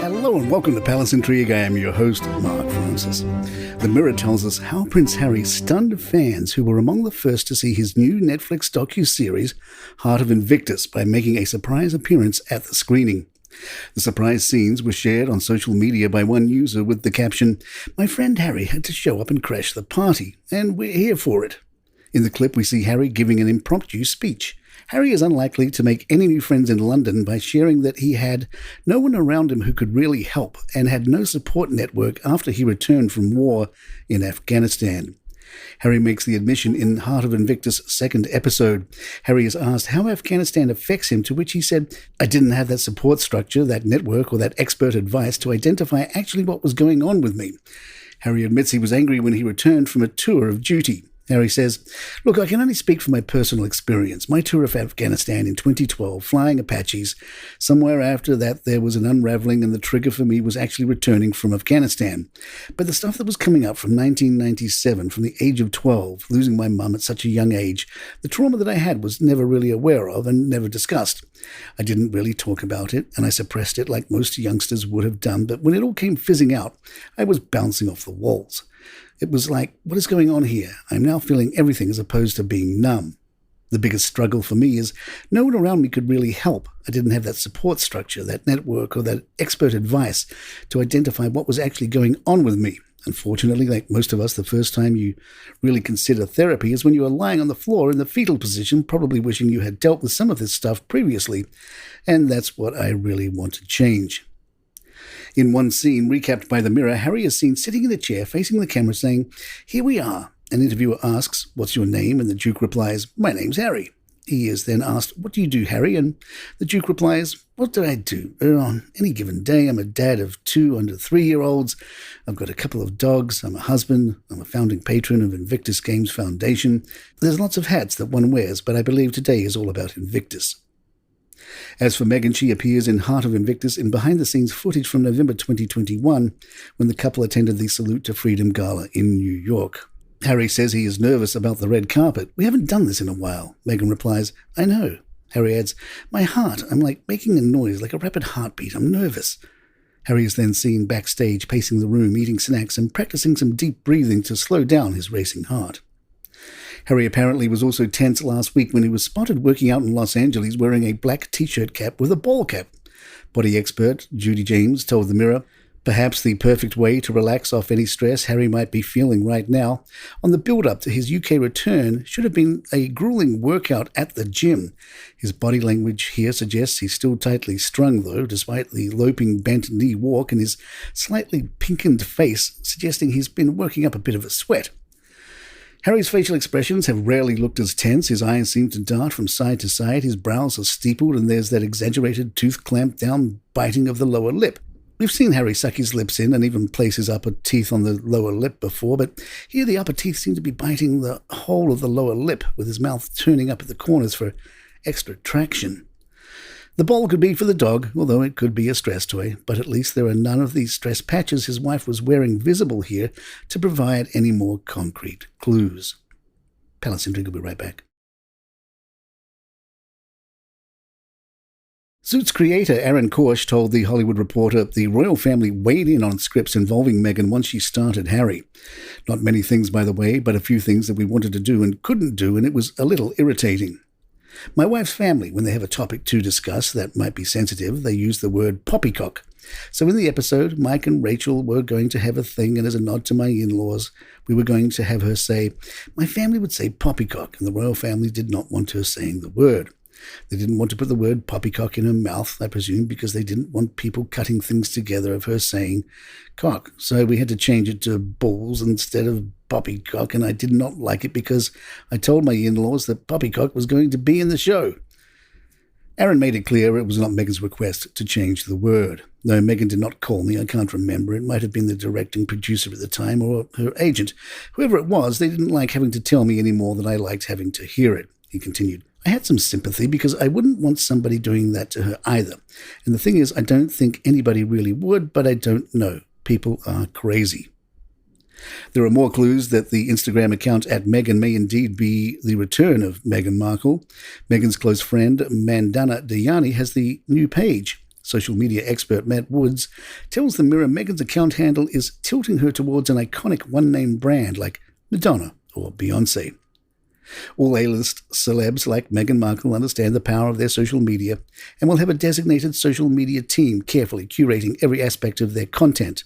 Hello and welcome to Palace Intrigue. I am your host, Mark Francis. The Mirror tells us how Prince Harry stunned fans who were among the first to see his new Netflix docu-series, Heart of Invictus, by making a surprise appearance at the screening. The surprise scenes were shared on social media by one user with the caption, "My friend Harry had to show up and crash the party, and we're here for it." In the clip, we see Harry giving an impromptu speech. Harry is unlikely to make any new friends in London by sharing that he had no one around him who could really help and had no support network after he returned from war in Afghanistan. Harry makes the admission in Heart of Invictus' second episode. Harry is asked how Afghanistan affects him, to which he said, "I didn't have that support structure, that network, or that expert advice to identify actually what was going on with me." Harry admits he was angry when he returned from a tour of duty. Harry says, "Look, I can only speak from my personal experience. My tour of Afghanistan in 2012, flying Apaches. Somewhere after that, there was an unraveling, and the trigger for me was actually returning from Afghanistan. But the stuff that was coming up from 1997, from the age of 12, losing my mum at such a young age, the trauma that I had was never really aware of and never discussed. I didn't really talk about it, and I suppressed it like most youngsters would have done, but when it all came fizzing out, I was bouncing off the walls. It was like, what is going on here? I'm now feeling everything as opposed to being numb. The biggest struggle for me is no one around me could really help. I didn't have that support structure, that network, or that expert advice to identify what was actually going on with me. Unfortunately, like most of us, the first time you really consider therapy is when you are lying on the floor in the fetal position, probably wishing you had dealt with some of this stuff previously. And that's what I really want to change." In one scene, recapped by the Mirror, Harry is seen sitting in a chair facing the camera saying, "Here we are." An interviewer asks, "What's your name?" And the Duke replies, "My name's Harry." He is then asked, "What do you do, Harry?" And the Duke replies, "What do I do? On any given day, I'm a dad of 2 under 3-year-olds. I've got a couple of dogs. I'm a husband. I'm a founding patron of Invictus Games Foundation. There's lots of hats that one wears, but I believe today is all about Invictus." As for Meghan, she appears in Heart of Invictus in behind-the-scenes footage from November 2021 when the couple attended the Salute to Freedom Gala in New York. Harry says he is nervous about the red carpet. "We haven't done this in a while." Meghan replies, "I know." Harry adds, "My heart, I'm like making a noise, like a rapid heartbeat. I'm nervous." Harry is then seen backstage pacing the room, eating snacks and practicing some deep breathing to slow down his racing heart. Harry apparently was also tense last week when he was spotted working out in Los Angeles wearing a black t-shirt cap with a ball cap. Body expert Judy James told the Mirror, "Perhaps the perfect way to relax off any stress Harry might be feeling right now on the build-up to his UK return should have been a grueling workout at the gym." His body language here suggests he's still tightly strung, though, despite the loping bent knee walk and his slightly pinkened face suggesting he's been working up a bit of a sweat. Harry's facial expressions have rarely looked as tense. His eyes seem to dart from side to side, his brows are steepled, and there's that exaggerated tooth-clamped-down biting of the lower lip. We've seen Harry suck his lips in and even place his upper teeth on the lower lip before, but here the upper teeth seem to be biting the whole of the lower lip, with his mouth turning up at the corners for extra traction. The ball could be for the dog, although it could be a stress toy, but at least there are none of these stress patches his wife was wearing visible here to provide any more concrete clues. Palace Intrigue will be right back. Suits creator Aaron Korsh told The Hollywood Reporter the royal family weighed in on scripts involving Meghan once she started Harry. "Not many things, by the way, but a few things that we wanted to do and couldn't do, and it was a little irritating. My wife's family, when they have a topic to discuss that might be sensitive, they use the word poppycock. So in the episode, Mike and Rachel were going to have a thing, and as a nod to my in-laws, we were going to have her say, my family would say poppycock, and the royal family did not want her saying the word. They didn't want to put the word poppycock in her mouth, I presume, because they didn't want people cutting things together of her saying cock. So we had to change it to balls instead of poppycock, and I did not like it because I told my in-laws that poppycock was going to be in the show." Aaron made it clear it was not Meghan's request to change the word. No, Meghan did not call me. I can't remember. It might have been the directing producer at the time or her agent. Whoever it was, they didn't like having to tell me any more than I liked having to hear it, he continued. I had some sympathy because I wouldn't want somebody doing that to her either. And the thing is, I don't think anybody really would, but I don't know. People are crazy. There are more clues that the Instagram account at Meghan may indeed be the return of Meghan Markle. Meghan's close friend, Mandana Dayani, has the new page. Social media expert Matt Woods tells the Mirror Meghan's account handle is tilting her towards an iconic one-name brand like Madonna or Beyoncé. All A-list celebs like Meghan Markle understand the power of their social media and will have a designated social media team carefully curating every aspect of their content.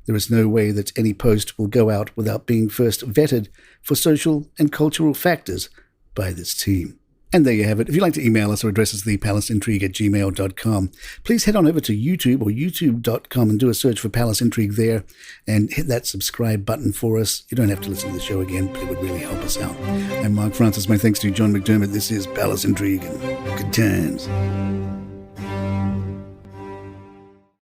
There is no way that any post will go out without being first vetted for social and cultural factors by this team. And there you have it. If you'd like to email us, our address is thepalaceintrigue@gmail.com. Please head on over to YouTube or youtube.com and do a search for Palace Intrigue there and hit that subscribe button for us. You don't have to listen to the show again, but it would really help us out. I'm Mark Francis. My thanks to John McDermott. This is Palace Intrigue and good times.